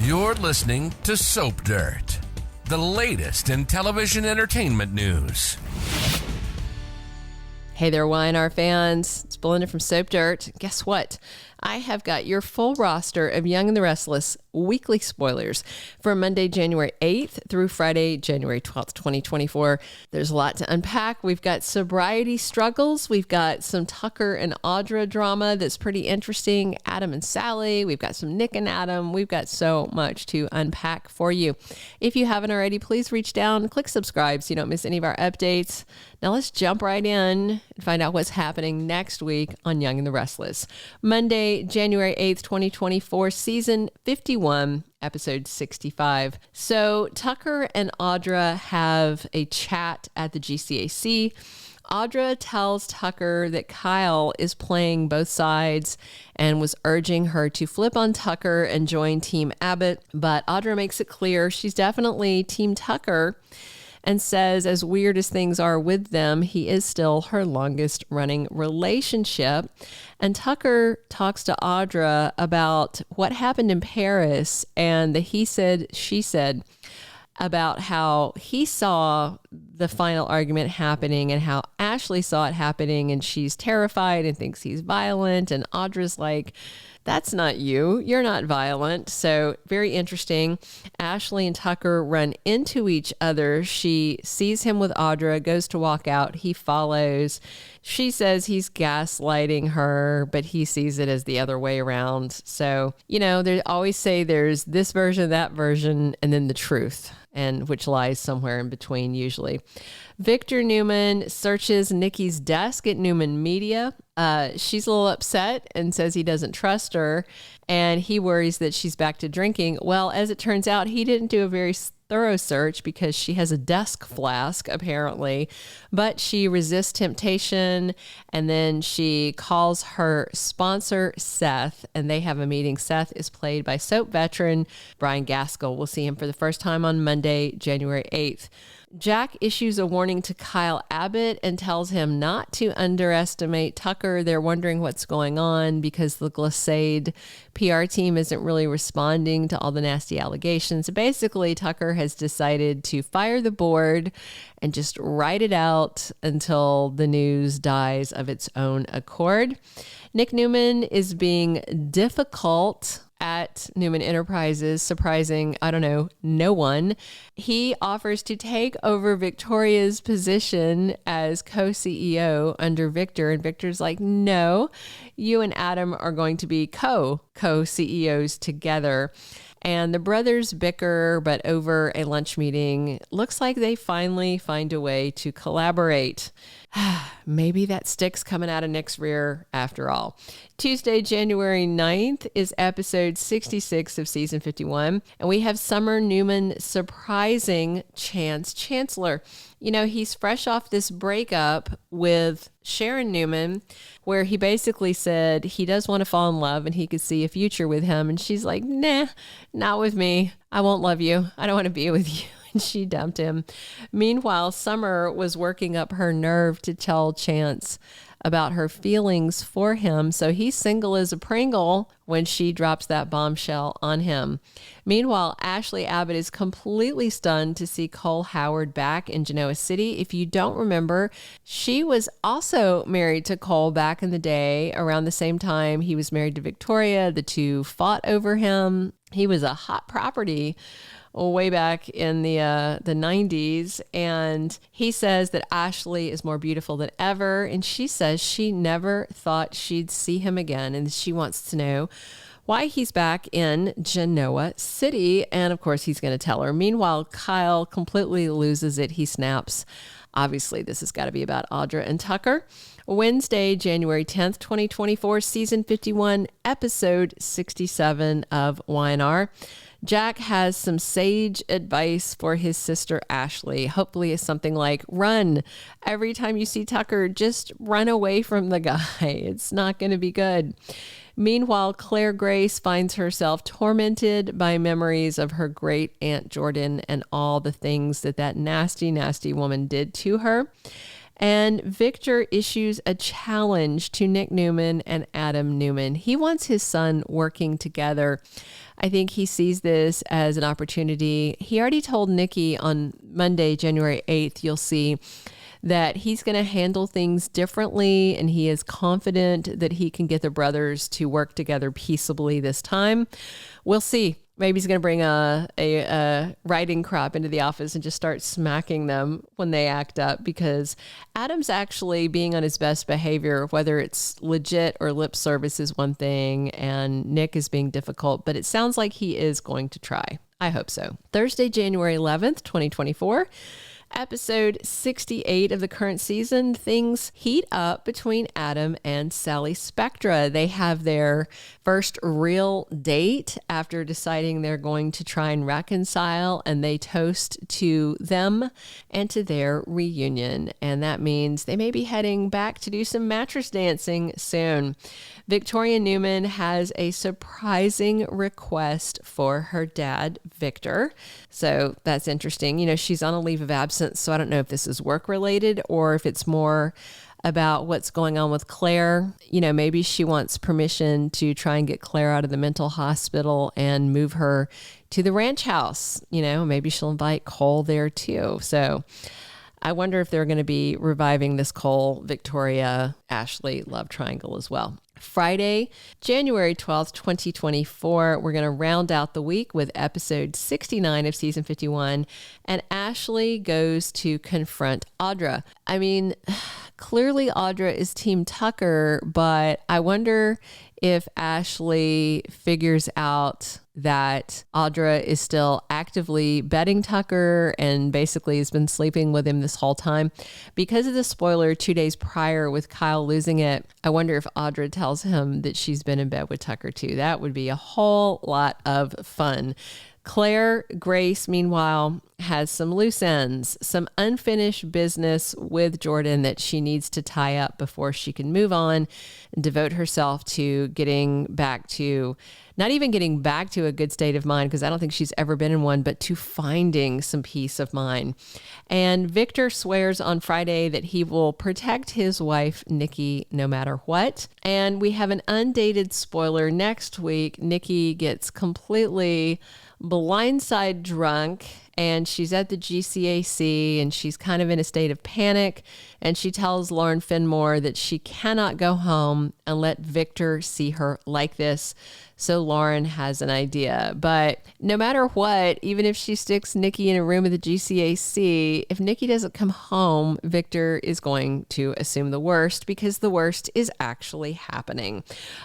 You're listening to Soap Dirt, the latest in television entertainment news. Hey there, YNR fans. It's Belinda from Soap Dirt. Guess what? I have got your full roster of Young and the Restless weekly spoilers for Monday, January 8th through Friday, January 12th, 2024. There's a lot to unpack. We've got sobriety struggles. We've got some Tucker and Audra drama that's pretty interesting. Adam and Sally. We've got some Nick and Adam. We've got so much to unpack for you. If you haven't already, please reach down, click subscribe so you don't miss any of our updates. Now let's jump right in and find out what's happening next week on Young and the Restless. Monday, January 8th, 2024, season 51, episode 65. So Tucker and Audra have a chat at the GCAC. Audra tells Tucker that Kyle is playing both sides and was urging her to flip on Tucker and join Team Abbott. But Audra makes it clear she's definitely Team Tucker and says, as weird as things are with them, he is still her longest running relationship. And Tucker talks to Audra about what happened in Paris and the he said, she said about how he saw the final argument happening and how Ashley saw it happening, and she's terrified and thinks he's violent. And Audra's like, that's not you. You're not violent. So very interesting. Ashley and Tucker run into each other. She sees him with Audra, goes to walk out. He follows. She says he's gaslighting her, but he sees it as the other way around. So, they always say there's this version, that version, and then the truth, and which lies somewhere in between usually. Victor Newman searches Nikki's desk at Newman Media. She's a little upset and says he doesn't trust her, and he worries that she's back to drinking. Well, as it turns out, he didn't do a very thorough search because she has a desk flask, apparently, but she resists temptation, and then she calls her sponsor, Seth, and they have a meeting. Seth is played by soap veteran Brian Gaskell. We'll see him for the first time on Monday, January 8th. Jack issues a warning to Kyle Abbott and tells him not to underestimate Tucker. They're wondering what's going on because the Glissade PR team isn't really responding to all the nasty allegations. Basically, Tucker has decided to fire the board and just write it out until the news dies of its own accord. Nick Newman is being difficult at Newman Enterprises, surprising, no one. He offers to take over Victoria's position as co-CEO under Victor, and Victor's like, no, you and Adam are going to be co-CEOs together. And the brothers bicker, but over a lunch meeting, looks like they finally find a way to collaborate. Maybe that stick's coming out of Nick's rear after all. Tuesday, January 9th is episode 66 of season 51. And we have Summer Newman surprising Chancellor. He's fresh off this breakup with Sharon Newman, where he basically said he does want to fall in love and he could see a future with him. And she's like, nah, not with me. I won't love you. I don't want to be with you. And she dumped him. Meanwhile, Summer was working up her nerve to tell Chance about her feelings for him, so he's single as a Pringle when she drops that bombshell on him. Meanwhile, Ashley Abbott is completely stunned to see Cole Howard back in Genoa City. If you don't remember, she was also married to Cole back in the day. Around the same time he was married to Victoria, the two fought over him. He was a hot property way back in the 90s, and he says that Ashley is more beautiful than ever, and she says she never thought she'd see him again, and she wants to know why he's back in Genoa City, and of course he's going to tell her. Meanwhile, Kyle completely loses it. He snaps. Obviously, this has got to be about Audra and Tucker. Wednesday, January 10th, 2024, season 51, episode 67 of YNR. Jack has some sage advice for his sister Ashley. Hopefully it's something like, run. Every time you see Tucker, just run away from the guy. It's not going to be good. Meanwhile, Claire Grace finds herself tormented by memories of her great Aunt Jordan and all the things that nasty, nasty woman did to her. And Victor issues a challenge to Nick Newman and Adam Newman. He wants his son working together. I think he sees this as an opportunity. He already told Nikki on Monday, January 8th, you'll see that he's going to handle things differently, and he is confident that he can get the brothers to work together peaceably this time. We'll see. Maybe he's going to bring a riding crop into the office and just start smacking them when they act up, because Adam's actually being on his best behavior, whether it's legit or lip service is one thing, and Nick is being difficult, but it sounds like he is going to try. I hope so. Thursday, January 11th, 2024. Episode 68 of the current season, things heat up between Adam and Sally Spectra. They have their first real date after deciding they're going to try and reconcile, and they toast to them and to their reunion. And that means they may be heading back to do some mattress dancing soon. Victoria Newman has a surprising request for her dad, Victor. So that's interesting. You know, she's on a leave of absence, so I don't know if this is work related or if it's more about what's going on with Claire. You know, maybe she wants permission to try and get Claire out of the mental hospital and move her to the ranch house. You know, maybe she'll invite Cole there too. So I wonder if they're going to be reviving this Cole, Victoria, Ashley love triangle as well. Friday, January 12th, 2024, we're going to round out the week with episode 69 of season 51, and Ashley goes to confront Audra. I mean, clearly Audra is Team Tucker, but I wonder if Ashley figures out that Audra is still actively betting Tucker and basically has been sleeping with him this whole time. Because of the spoiler 2 days prior with Kyle losing it, I wonder if Audra tells him that she's been in bed with Tucker too. That would be a whole lot of fun. Claire Grace, meanwhile, has some loose ends, some unfinished business with Jordan that she needs to tie up before she can move on and devote herself to getting back to, not even getting back to a good state of mind, because I don't think she's ever been in one, but to finding some peace of mind. And Victor swears on Friday that he will protect his wife, Nikki, no matter what. And we have an undated spoiler next week. Nikki gets completely blindside drunk, and she's at the GCAC, and she's kind of in a state of panic, and she tells Lauren Finmore that she cannot go home and let Victor see her like this. So Lauren has an idea, but no matter what, even if she sticks Nikki in a room at the GCAC, if Nikki doesn't come home, Victor is going to assume the worst, because the worst is actually happening.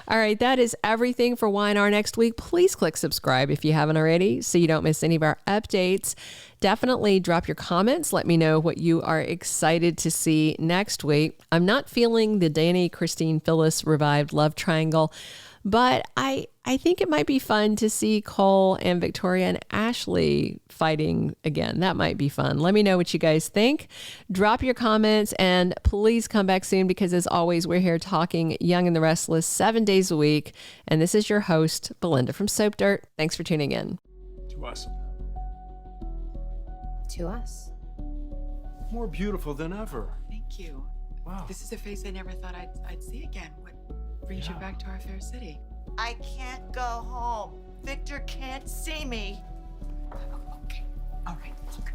All right, that is everything for Y&R next week. Please click subscribe if you haven't already, so you don't miss any of our updates. Definitely drop your comments. Let me know what you are excited to see next week. I'm not feeling the Danny, Christine, Phyllis revived love triangle, but I think it might be fun to see Cole and Victoria and Ashley fighting again. That might be fun. Let me know what you guys think. Drop your comments, and please come back soon, because as always, we're here talking Young and the Restless 7 days a week. And this is your host, Belinda from Soap Dirt. Thanks for tuning in. To us. To us. More beautiful than ever. Thank you. Wow. This is a face I never thought I'd see again. What brings you back to our fair city? I can't go home. Victor can't see me. Okay. All right. Look.